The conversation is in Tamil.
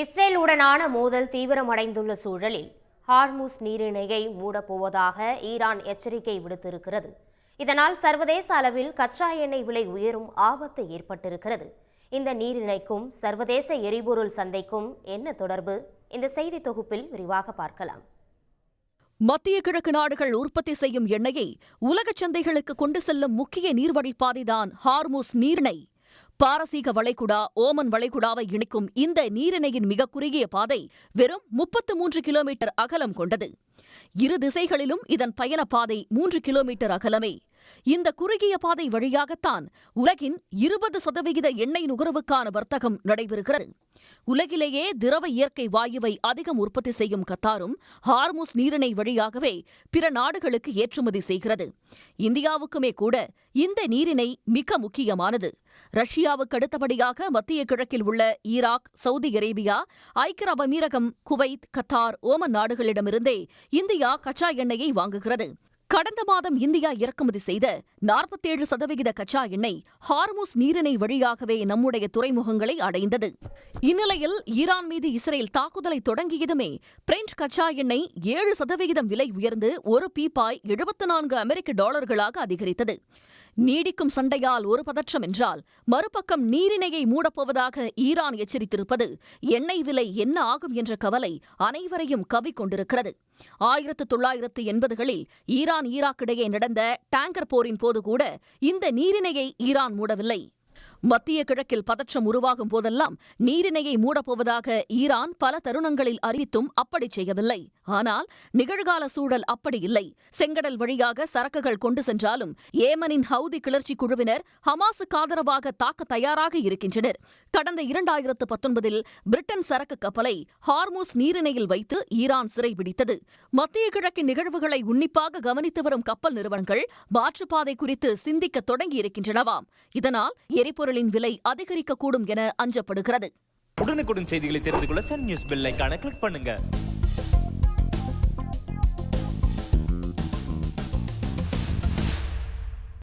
இஸ்ரேலுடனான மோதல் தீவிரமடைந்துள்ள சூழலில் ஹார்முஸ் நீரிணையை மூடப்போவதாக ஈரான் எச்சரிக்கை விடுத்திருக்கிறது. இதனால் சர்வதேச அளவில் கச்சா எண்ணெய் விலை உயரும் ஆபத்து ஏற்பட்டிருக்கிறது. இந்த நீரிணைக்கும் சர்வதேச எரிபொருள் சந்தைக்கும் என்ன தொடர்பு? இந்த செய்தி தொகுப்பில் விரிவாக பார்க்கலாம். மத்திய கிழக்கு நாடுகள் உற்பத்தி செய்யும் எண்ணெயை உலக சந்தைகளுக்கு கொண்டு செல்லும் முக்கிய நீர்வழிப்பாதைதான் ஹார்முஸ் நீரிணை. பாரசீக வளைகுடா, ஓமன் வளைகுடாவை இணைக்கும் இந்த நீரிணையின் மிக குறுகிய பாதை வெறும் 33 கிலோமீட்டர் அகலம் கொண்டது. இரு திசைகளிலும் இதன் பயண பாதை 3 கிலோமீட்டர் அகலமே. இந்த குறுகிய பாதை வழியாகத்தான் உலகின் 20% எண்ணெய் நுகர்வுக்கான வர்த்தகம் நடைபெறுகிறது. உலகிலேயே திரவ இயற்கை வாயுவை அதிகம் உற்பத்தி செய்யும் கத்தாரும் ஹார்முஸ் நீரிணை வழியாகவே பிற நாடுகளுக்கு ஏற்றுமதி செய்கிறது. இந்தியாவுக்குமே கூட இந்த நீரிணை மிக முக்கியமானது. ரஷ்யாவுக்கு அடுத்தபடியாக மத்திய கிழக்கில் உள்ள ஈராக், சவுதி அரேபியா, ஐக்கிய அரபு அமீரகம், குவைத், கத்தார், ஓமன் நாடுகளிடமிருந்தே இந்தியா கச்சா எண்ணெயை வாங்குகிறது. கடந்த மாதம் இந்தியா இறக்குமதி செய்த 47% கச்சா எண்ணெய் ஹார்முஸ் நீரிணை வழியாகவே நம்முடைய துறைமுகங்களை அடைந்தது. இந்நிலையில் ஈரான் மீது இஸ்ரேல் தாக்குதலை தொடங்கியதுமே பிரெஞ்சு கச்சா எண்ணெய் 7% விலை உயர்ந்து ஒரு பீப்பாய் $74 அதிகரித்தது. நீடிக்கும் சண்டையால் ஒரு பதற்றம் என்றால் மறுபக்கம் நீரிணையை மூடப்போவதாக ஈரான் எச்சரித்திருப்பது எண்ணெய் விலை என்ன ஆகும் என்ற கவலை அனைவரையும் கவ்விக்கொண்டிருக்கிறது. 1980களில் ஈரான் ஈராக் இடையே நடந்த டேங்கர் போரின் போது கூட இந்த நீரிணையை ஈரான் மூடவில்லை. மத்திய கிழக்கில் பதற்றம் உருவாகும் போதெல்லாம் நீரிணையை மூடப்போவதாக ஈரான் பல தருணங்களில் அறிவித்தும் அப்படி செய்யவில்லை. ஆனால் நிகழ்கால சூழல் அப்படி இல்லை. செங்கடல் வழியாக சரக்குகள் கொண்டு சென்றாலும் ஏமனின் ஹவுதி கிளர்ச்சி குழுவினர் ஹமாஸுக்கு ஆதரவாக தாக்க தயாராக இருக்கின்றனர். கடந்த 2019இல் பிரிட்டன் சரக்கு கப்பலை ஹார்முஸ் நீரிணையில் வைத்து ஈரான் சிறைபிடித்தது. மத்திய கிழக்கின் நிகழ்வுகளை உன்னிப்பாக கவனித்து வரும் கப்பல் நிறுவனங்கள் மாற்றுப்பாதை குறித்து சிந்திக்க தொடங்கியிருக்கின்றனவாம். இதனால் எரிபொருளின் விலை அதிகரிக்கக்கூடும் என அஞ்சப்படுகிறது. உடனுக்குடன் செய்திகளை தெரிந்து கொள்ள சன் நியூஸ் பெல் ஐகானை கிளிக் பண்ணுங்க.